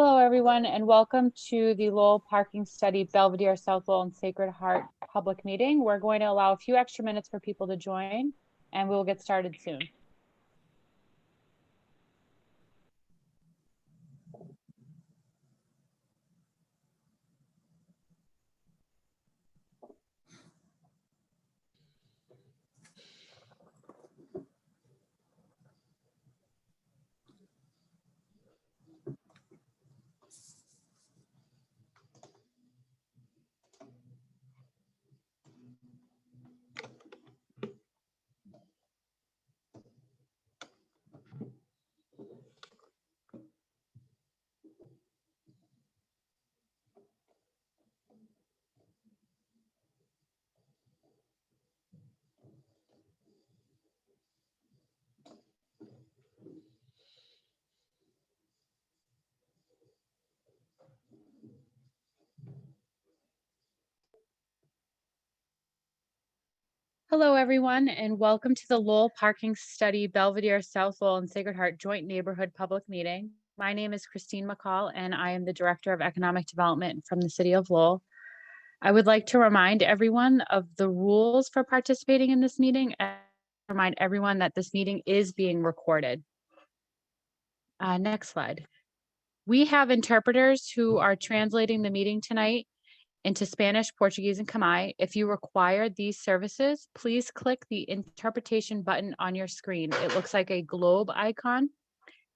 Hello, everyone, and welcome to the Lowell Parking Study Belvidere, South Lowell, and Sacred Heart public meeting. We're going to allow a few extra minutes for people to join, and we'll get started soon. Hello, everyone, and welcome to the Lowell Parking Study Belvidere, South Lowell, and Sacred Heart Joint Neighborhood Public Meeting. My name is Christine McCall, and I am the Director of Economic Development from the City of Lowell. I would like to remind everyone of the rules for participating in this meeting and remind everyone that this meeting is being recorded. Next slide. We have interpreters who are translating the meeting tonight into Spanish, Portuguese, and Khmer. If you require these services, please click the interpretation button on your screen. It looks like a globe icon,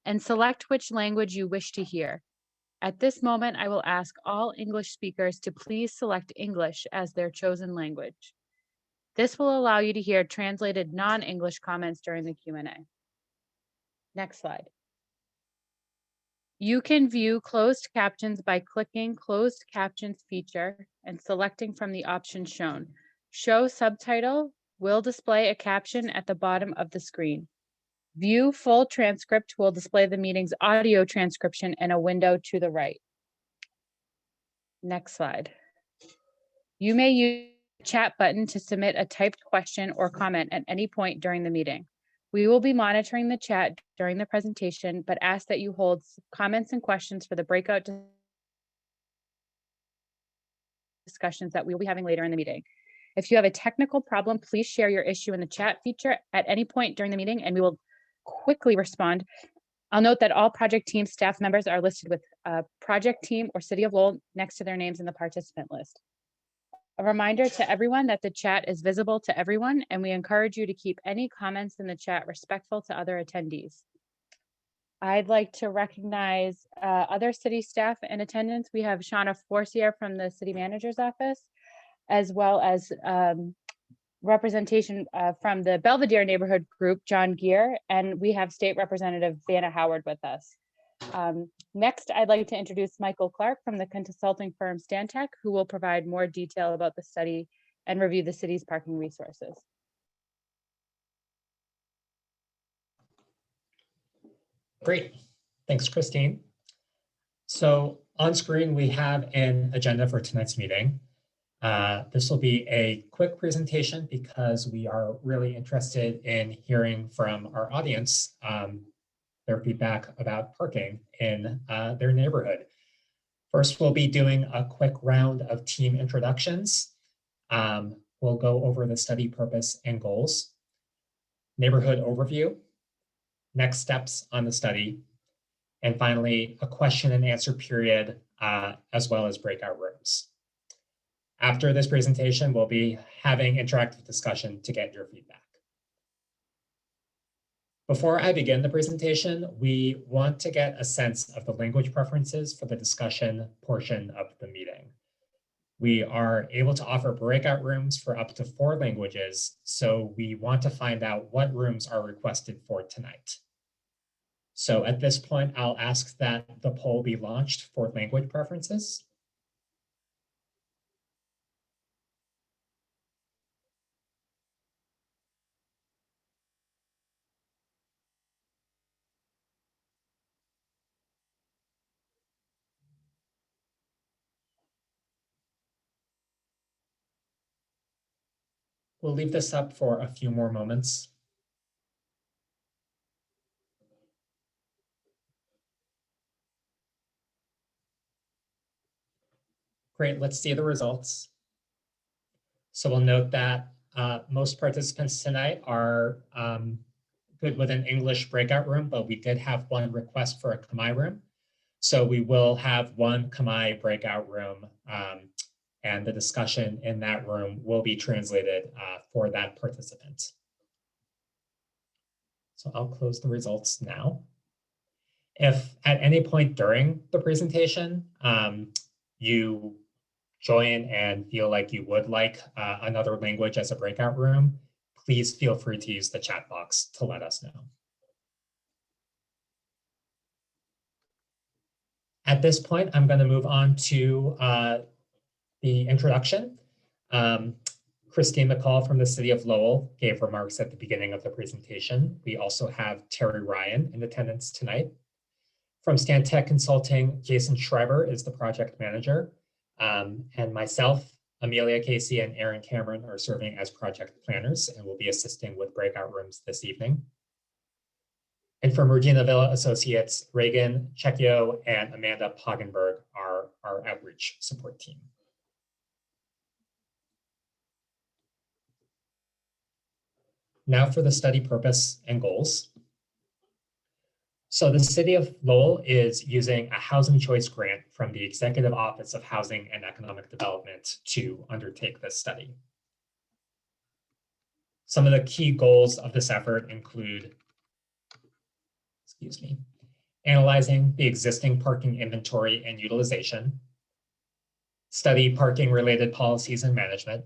and select which language you wish to hear. At this moment, I will ask all English speakers to please select English as their chosen language. This will allow you to hear translated non-English comments during the Q&A. Next slide. You can view closed captions by clicking Closed Captions feature and selecting from the options shown. Show subtitle will display a caption at the bottom of the screen. View full transcript will display the meeting's audio transcription in a window to the right. Next slide. You may use the chat button to submit a typed question or comment at any point during the meeting. We will be monitoring the chat during the presentation, but ask that you hold comments and questions for the breakout discussions that we will be having later in the meeting. If you have a technical problem, please share your issue in the chat feature at any point during the meeting, and we will quickly respond. I'll note that all project team staff members are listed with project team or City of Lowell next to their names in the participant list. A reminder to everyone that the chat is visible to everyone, and we encourage you to keep any comments in the chat respectful to other attendees. I'd like to recognize other city staff in attendance. We have Shauna Forcier from the city manager's office, as well as representation from the Belvidere neighborhood group, John Gear, and we have State Representative Vanna Howard with us. Next, I'd like to introduce Michael Clark from the consulting firm Stantec, who will provide more detail about the study and review the city's parking resources. Great, thanks, Christine. So on screen, we have an agenda for tonight's meeting. This will be a quick presentation because we are really interested in hearing from our audience their feedback about parking in their neighborhood. First, we'll be doing a quick round of team introductions. We'll go over the study purpose and goals, neighborhood overview, next steps on the study, and finally, a question and answer period, as well as breakout rooms. After this presentation, we'll be having interactive discussion to get your feedback. Before I begin the presentation, we want to get a sense of the language preferences for the discussion portion of the meeting. We are able to offer breakout rooms for up to 4 languages, so we want to find out what rooms are requested for tonight. So at this point, I'll ask that the poll be launched for language preferences. We'll leave this up for a few more moments. Great, let's see the results. So we'll note that most participants tonight are good with an English breakout room, but we did have one request for a Khmer room. So we will have one Khmer breakout room, and the discussion in that room will be translated for that participant. So I'll close the results now. If at any point during the presentation, you join and feel like you would like another language as a breakout room, please feel free to use the chat box to let us know. At this point, I'm going to move on to the introduction. Christine McCall from the City of Lowell gave remarks at the beginning of the presentation. We also have Terry Ryan in attendance tonight. From Stantec Consulting, Jason Schreiber is the project manager, and myself, Amelia Casey, and Aaron Cameron are serving as project planners and will be assisting with breakout rooms this evening. And from Regina Villa Associates, Reagan Checchio and Amanda Poggenberg are our outreach support team. Now for the study purpose and goals. So the City of Lowell is using a housing choice grant from the Executive Office of Housing and Economic Development to undertake this study. Some of the key goals of this effort include, analyzing the existing parking inventory and utilization, study parking related policies and management,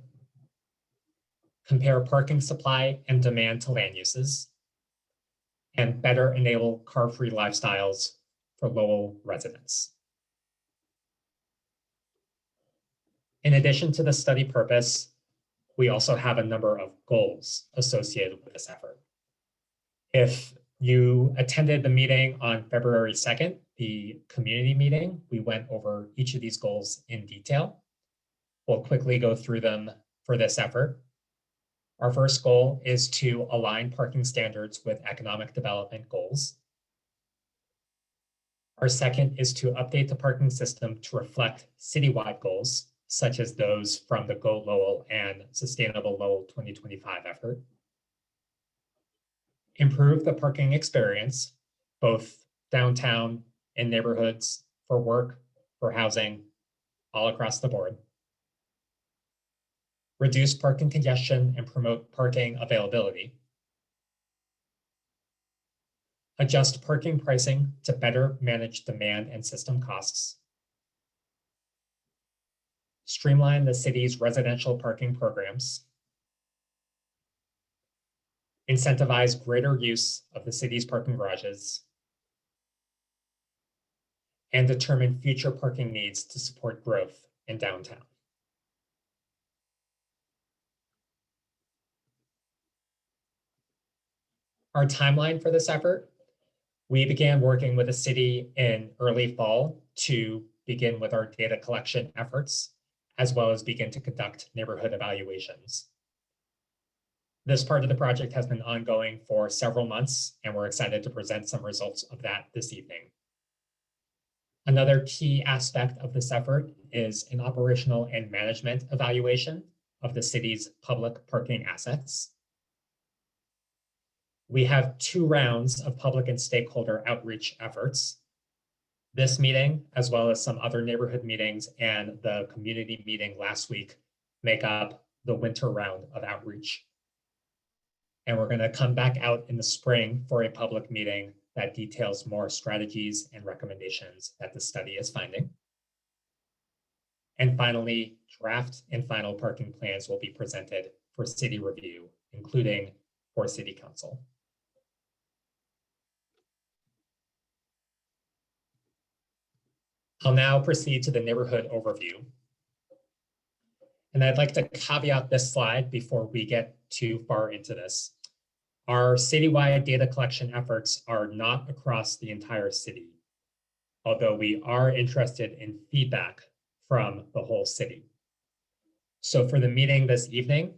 compare parking supply and demand to land uses, and better enable car-free lifestyles for Lowell residents. In addition to the study purpose, we also have a number of goals associated with this effort. If you attended the meeting on February 2nd, the community meeting, we went over each of these goals in detail. We'll quickly go through them for this effort. Our first goal is to align parking standards with economic development goals. Our second is to update the parking system to reflect citywide goals, such as those from the Go Lowell and Sustainable Lowell 2025 effort. Improve the parking experience, both downtown, in neighborhoods, for work, for housing, all across the board. Reduce parking congestion and promote parking availability. Adjust parking pricing to better manage demand and system costs. Streamline the city's residential parking programs. Incentivize greater use of the city's parking garages. And determine future parking needs to support growth in downtown. Our timeline for this effort, we began working with the city in early fall to begin with our data collection efforts, as well as begin to conduct neighborhood evaluations. This part of the project has been ongoing for several months, and we're excited to present some results of that this evening. Another key aspect of this effort is an operational and management evaluation of the city's public parking assets. We have 2 rounds of public and stakeholder outreach efforts. This meeting, as well as some other neighborhood meetings and the community meeting last week, make up the winter round of outreach. And we're going to come back out in the spring for a public meeting that details more strategies and recommendations that the study is finding. And finally, draft and final parking plans will be presented for city review, including for City Council. I'll now proceed to the neighborhood overview. And I'd like to caveat this slide before we get too far into this. Our citywide data collection efforts are not across the entire city, although we are interested in feedback from the whole city. So for the meeting this evening,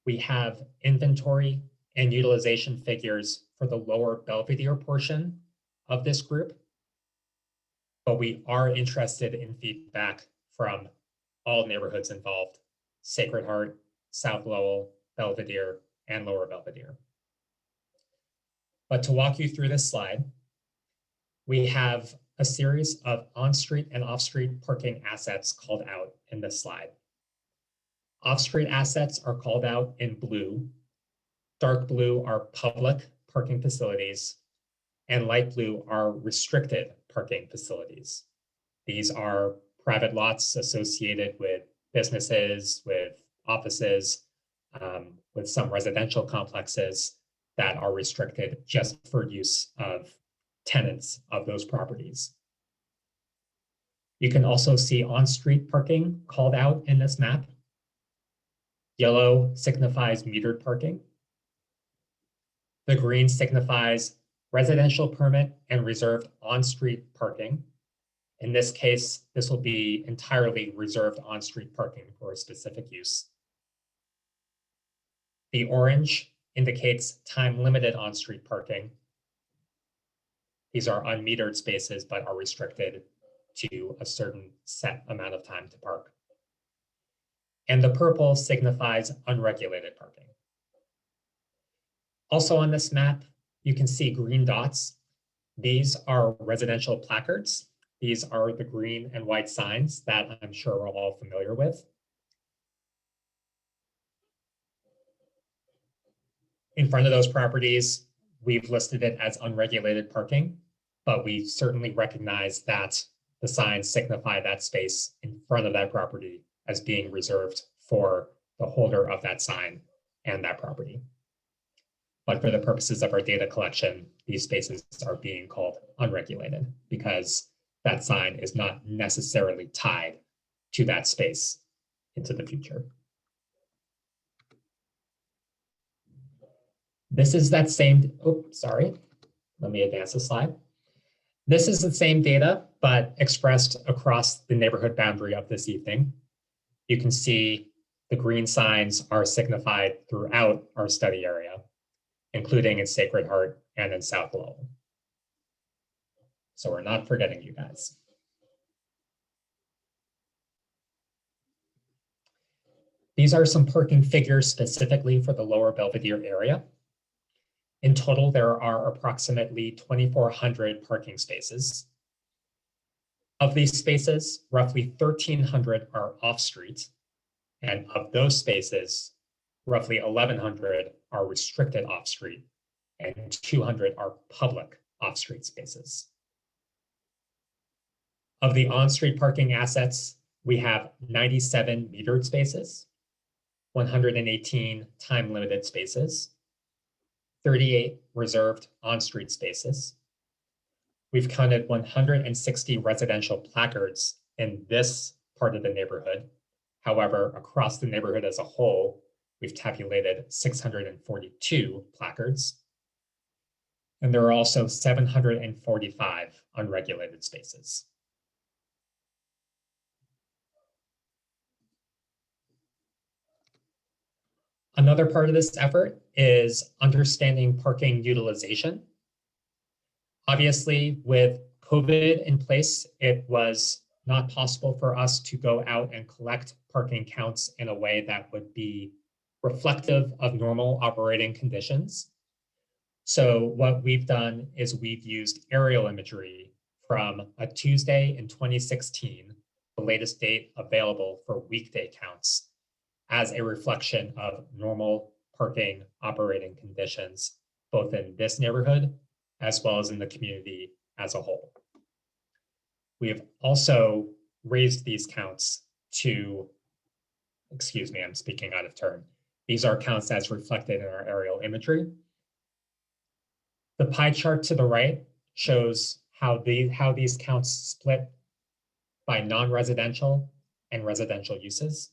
we have inventory and utilization figures for the lower Belvidere portion of this group, but we are interested in feedback from all neighborhoods involved: Sacred Heart, South Lowell, Belvidere, and Lower Belvidere. But to walk you through this slide, we have a series of on-street and off-street parking assets called out in this slide. Off-street assets are called out in blue. Dark blue are public parking facilities, and light blue are restricted parking facilities. These are private lots associated with businesses, with offices, with some residential complexes that are restricted just for use of tenants of those properties. You can also see on-street parking called out in this map. Yellow signifies metered parking. The green signifies residential permit and reserved on-street parking. In this case, this will be entirely reserved on-street parking for a specific use. The orange indicates time-limited on-street parking. These are unmetered spaces, but are restricted to a certain set amount of time to park. And the purple signifies unregulated parking. Also on this map, you can see green dots. These are residential placards. These are the green and white signs that I'm sure we're all familiar with. In front of those properties, we've listed it as unregulated parking, but we certainly recognize that the signs signify that space in front of that property as being reserved for the holder of that sign and that property. But for the purposes of our data collection, these spaces are being called unregulated because that sign is not necessarily tied to that space into the future. This is that same, let me advance the slide. This is the same data, but expressed across the neighborhood boundary of this evening. You can see the green signs are signified throughout our study area, including in Sacred Heart and in South Lowell. So we're not forgetting you guys. These are some parking figures specifically for the Lower Belvidere area. In total, there are approximately 2,400 parking spaces. Of these spaces, roughly 1,300 are off-street, and of those spaces, roughly 1,100 are restricted off-street, and 200 are public off-street spaces. Of the on-street parking assets, we have 97 metered spaces, 118 time-limited spaces, 38 reserved on-street spaces. We've counted 160 residential placards in this part of the neighborhood. However, across the neighborhood as a whole, we've tabulated 642 placards. And there are also 745 unregulated spaces. Another part of this effort is understanding parking utilization. Obviously, with COVID in place, it was not possible for us to go out and collect parking counts in a way that would be reflective of normal operating conditions. So what we've done is we've used aerial imagery from a Tuesday in 2016, the latest date available for weekday counts, as a reflection of normal parking operating conditions, both in this neighborhood as well as in the community as a whole. We have also raised these counts to, excuse me, I'm speaking out of turn. These are counts as reflected in our aerial imagery. The pie chart to the right shows how these counts split by non-residential and residential uses.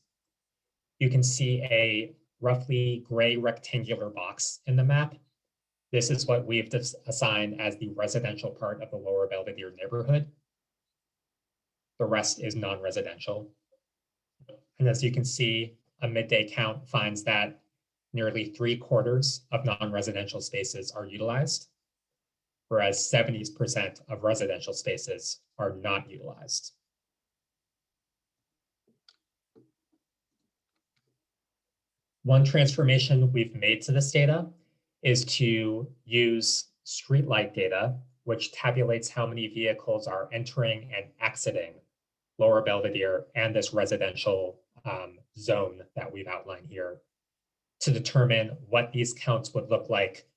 You can see a roughly gray rectangular box in the map. This is what we've assigned as the residential part of the Lower Belvidere neighborhood. The rest is non-residential. And as you can see, a midday count finds that nearly 3/4 of non-residential spaces are utilized, whereas 70% of residential spaces are not utilized. One transformation we've made to this data is to use streetlight data, which tabulates how many vehicles are entering and exiting Lower Belvidere and this residential zone that we've outlined here, to determine what these counts would look like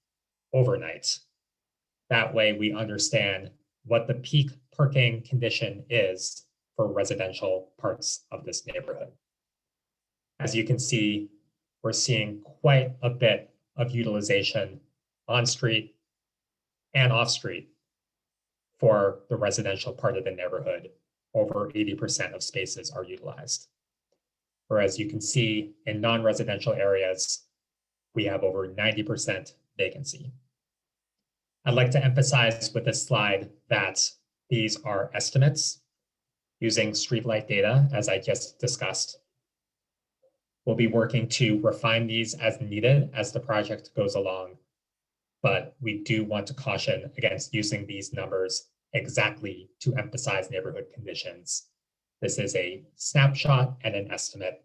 overnight. That way we understand what the peak parking condition is for residential parts of this neighborhood. As you can see, we're seeing quite a bit of utilization on street and off street for the residential part of the neighborhood. Over 80% of spaces are utilized. Whereas you can see in non-residential areas, we have over 90% vacancy. I'd like to emphasize with this slide that these are estimates using streetlight data, as I just discussed. We'll be working to refine these as needed as the project goes along, but we do want to caution against using these numbers exactly to emphasize neighborhood conditions. This is a snapshot and an estimate,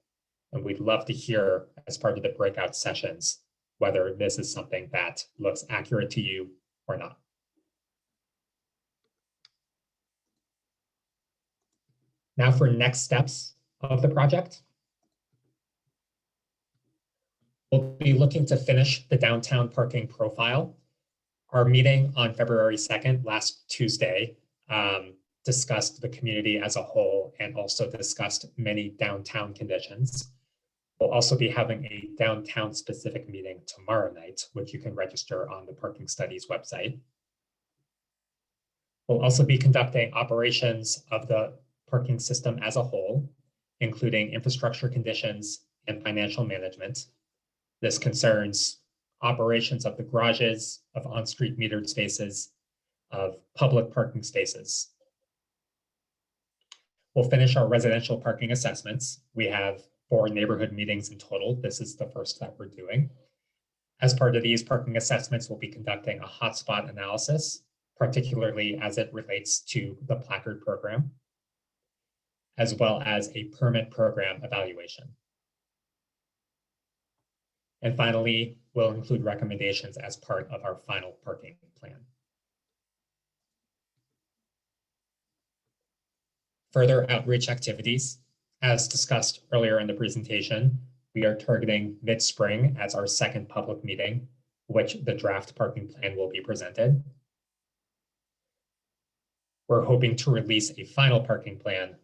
and we'd love to hear as part of the breakout sessions whether this is something that looks accurate to you or not. Now for next steps of the project. We'll be looking to finish the downtown parking profile. Our meeting on February 2nd, last Tuesday, discussed the community as a whole and also discussed many downtown conditions. We'll also be having a downtown specific meeting tomorrow night, which you can register on the Parking Studies website. We'll also be conducting operations of the parking system as a whole, including infrastructure conditions and financial management. This concerns operations of the garages, of on-street metered spaces, of public parking spaces. We'll finish our residential parking assessments. We have 4 neighborhood meetings in total. This is the first that we're doing. As part of these parking assessments, we'll be conducting a hotspot analysis, particularly as it relates to the placard program, as well as a permit program evaluation. And finally, we'll include recommendations as part of our final parking plan. Further outreach activities. As discussed earlier in the presentation, we are targeting mid-spring as our second public meeting, which the draft parking plan will be presented. We're hoping to release a final parking plan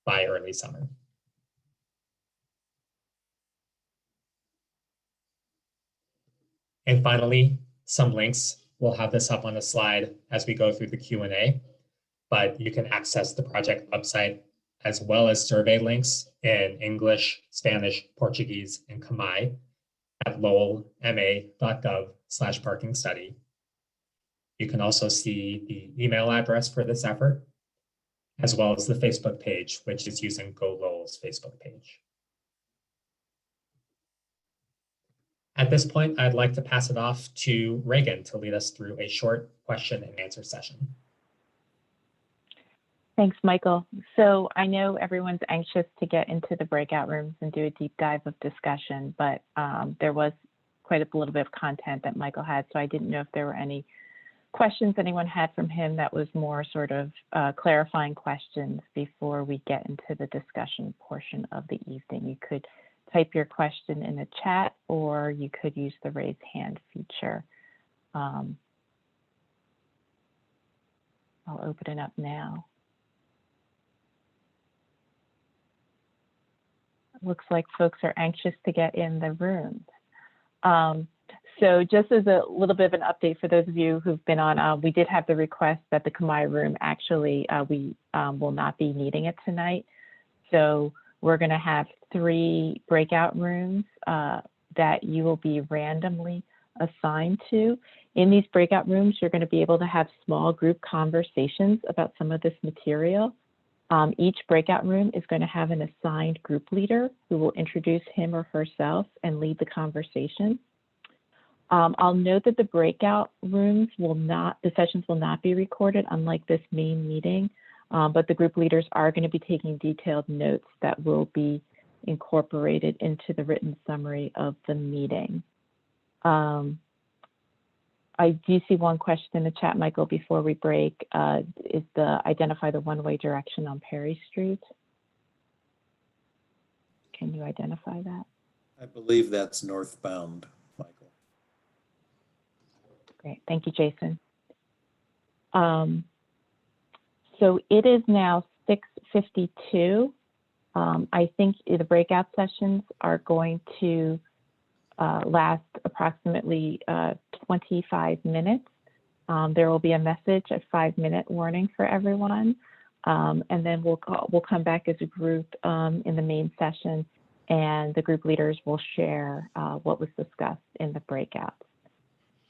by early summer. And finally, some links. We'll have this up on a slide as we go through the Q&A, but you can access the project website as well as survey links in English, Spanish, Portuguese, and Khmer at lowellma.gov/parking study. You can also see the email address for this effort, as well as the Facebook page, which is using Go Lowell's Facebook page. At this point, I'd like to pass it off to Reagan to lead us through a short question and answer session. Thanks, Michael. So I know everyone's anxious to get into the breakout rooms and do a deep dive of discussion, but there was quite a little bit of content that Michael had, so I didn't know if there were any questions anyone had from him that was more sort of clarifying questions before we get into the discussion portion of the evening. You could type your question in the chat, or you could use the raise hand feature. I'll open it up now. Looks like folks are anxious to get in the rooms. So just as a little bit of an update for those of you who've been on, we did have the request that the Khmer room actually, we will not be needing it tonight. So we're gonna have 3 breakout rooms that you will be randomly assigned to. In these breakout rooms, you're gonna be able to have small group conversations about some of this material. Each breakout room is going to have an assigned group leader who will introduce him or herself and lead the conversation. I'll note that the breakout rooms the sessions will not be recorded, unlike this main meeting, but the group leaders are going to be taking detailed notes that will be incorporated into the written summary of the meeting. I do see one question in the chat, Michael, before we break, is identify the one-way direction on Perry Street. Can you identify that? I believe that's northbound, Michael. Great, thank you, Jason. So it is now 6:52. I think the breakout sessions are going to last approximately 25 minutes. There will be a message, a 5-minute warning for everyone. And then we'll come back as a group in the main session, and the group leaders will share what was discussed in the breakouts.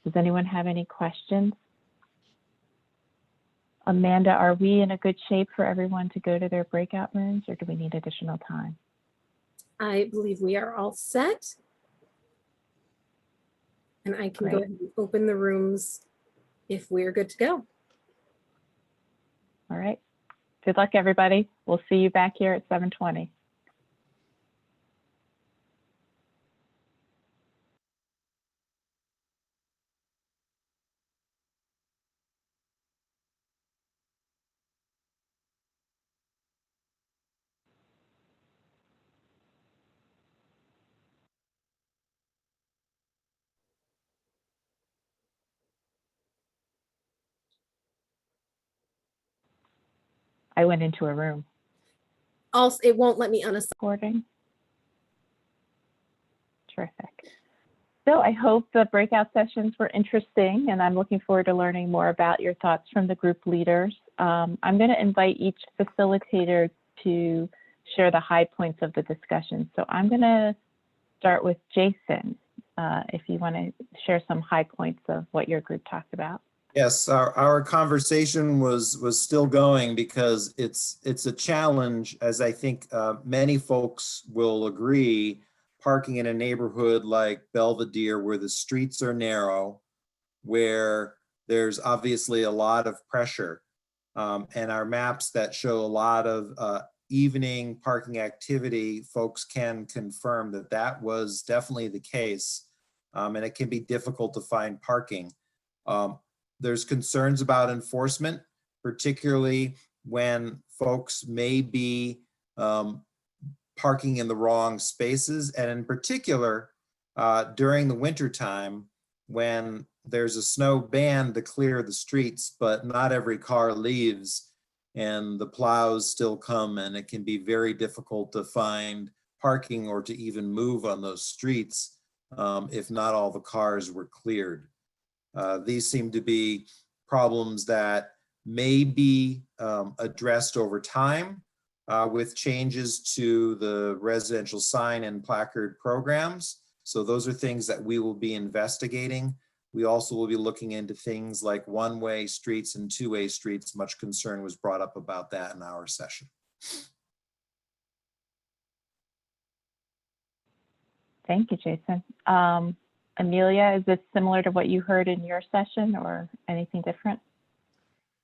Does anyone have any questions? Amanda, are we in a good shape for everyone to go to their breakout rooms, or do we need additional time? I believe we are all set. And I can go ahead and open the rooms if we're good to go. All right. Good luck, everybody. We'll see you back here at 7:20. I went into a room. Also, it won't let me unassign. Recording. Terrific. So I hope the breakout sessions were interesting, and I'm looking forward to learning more about your thoughts from the group leaders. I'm going to invite each facilitator to share the high points of the discussion. So I'm going to start with Jason, if you want to share some high points of what your group talked about. Yes, our conversation was still going because it's a challenge, as I think many folks will agree, parking in a neighborhood like Belvidere where the streets are narrow, where there's obviously a lot of pressure. And our maps that show a lot of evening parking activity, folks can confirm that that was definitely the case. And it can be difficult to find parking. There's concerns about enforcement, particularly when folks may be parking in the wrong spaces. And in particular, during the winter time, when there's a snow ban to clear the streets, but not every car leaves and the plows still come, and it can be very difficult to find parking or to even move on those streets if not all the cars were cleared. These seem to be problems that may be addressed over time with changes to the residential sign and placard programs. So those are things that we will be investigating. We also will be looking into things like one-way streets and two-way streets. Much concern was brought up about that in our session. Thank you, Jason. Amelia, is this similar to what you heard in your session or anything different?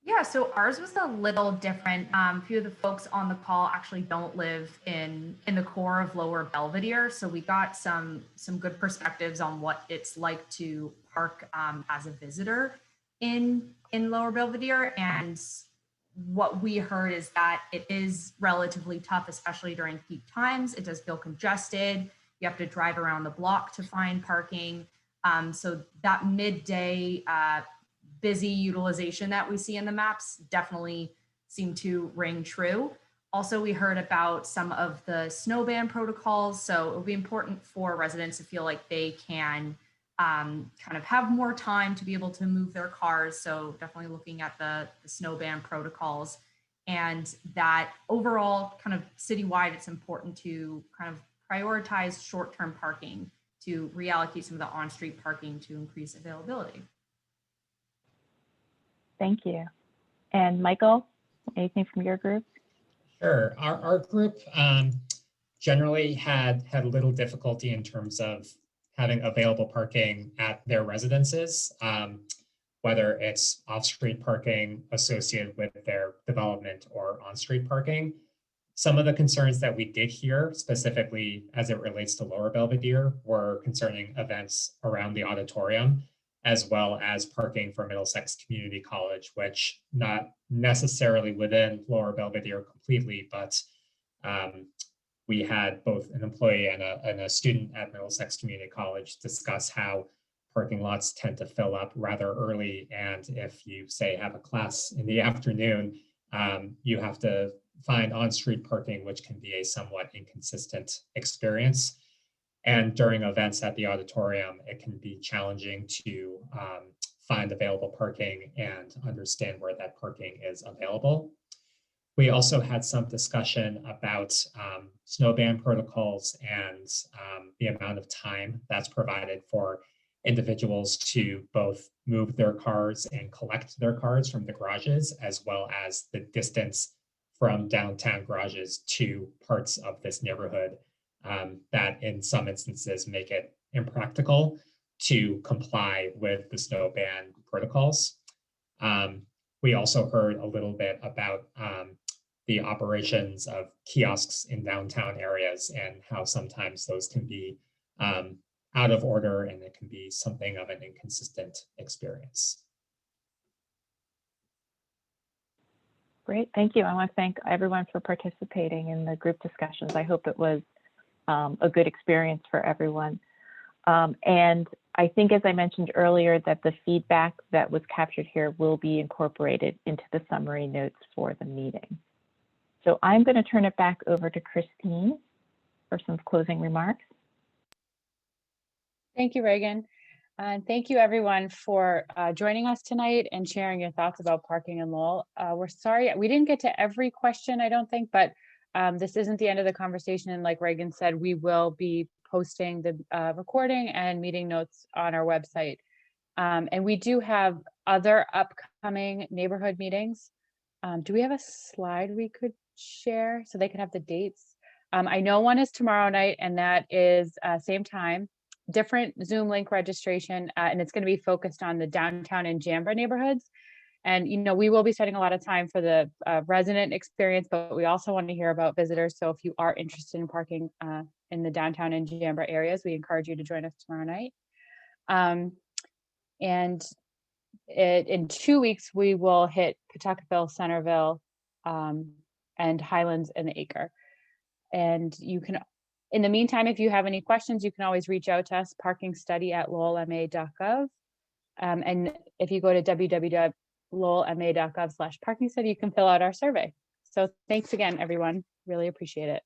Yeah, so ours was a little different. A few of the folks on the call actually don't live in the core of Lower Belvidere, so we got some good perspectives on what it's like to park as a visitor in Lower Belvidere. And what we heard is that it is relatively tough, especially during peak times. It does feel congested. You have to drive around the block to find parking. So that midday busy utilization that we see in the maps definitely seem to ring true. Also, we heard about some of the snow ban protocols. So it will be important for residents to feel like they can kind of have more time to be able to move their cars. So definitely looking at the snow ban protocols, and that overall kind of citywide, it's important to kind of prioritize short-term parking to reallocate some of the on-street parking to increase availability. Thank you. And Michael, anything from your group? Sure. Our group generally had little difficulty in terms of having available parking at their residences, whether it's off-street parking associated with their development or on-street parking. Some of the concerns that we did hear, specifically as it relates to Lower Belvedere, were concerning events around the auditorium, as well as parking for Middlesex Community College, which not necessarily within Lower Belvedere completely, but we had both an employee and a student at Middlesex Community College discuss how parking lots tend to fill up rather early. And if you say have a class in the afternoon, you have to find on-street parking, which can be a somewhat inconsistent experience. And during events at the auditorium, it can be challenging to find available parking and understand where that parking is available. We also had some discussion about snowban protocols and the amount of time that's provided for individuals to both move their cars and collect their cars from the garages, as well as the distance from downtown garages to parts of this neighborhood that in some instances make it impractical to comply with the snowban protocols. We also heard a little bit about the operations of kiosks in downtown areas and how sometimes those can be out of order and it can be something of an inconsistent experience. Great, thank you. I want to thank everyone for participating in the group discussions. I hope it was a good experience for everyone. And I think, as I mentioned earlier, that the feedback that was captured here will be incorporated into the summary notes for the meeting. So I'm going to turn it back over to Christine for some closing remarks. Thank you, Reagan. And thank you everyone for joining us tonight and sharing your thoughts about parking in Lowell. We're sorry we didn't get to every question, I don't think, but this isn't the end of the conversation. And like Reagan said, we will be posting the recording and meeting notes on our website. And we do have other upcoming neighborhood meetings. Do we have a slide we could share so they can have the dates? I know one is tomorrow night, and that is same time, different Zoom link registration, and it's going to be focused on the downtown and Jambra neighborhoods. And, you know, we will be spending a lot of time for the resident experience, but we also want to hear about visitors. So if you are interested in parking in the downtown and Jambra areas, we encourage you to join us tomorrow night. And in 2 weeks, we will hit Pawtuckaville, Centerville, and Highlands and the Acre. And you can, in the meantime, if you have any questions, you can always reach out to us, parkingstudy@lowellma.gov. And if you go to www.lowellma.gov/parking study, you can fill out our survey. So thanks again, everyone. Really appreciate it.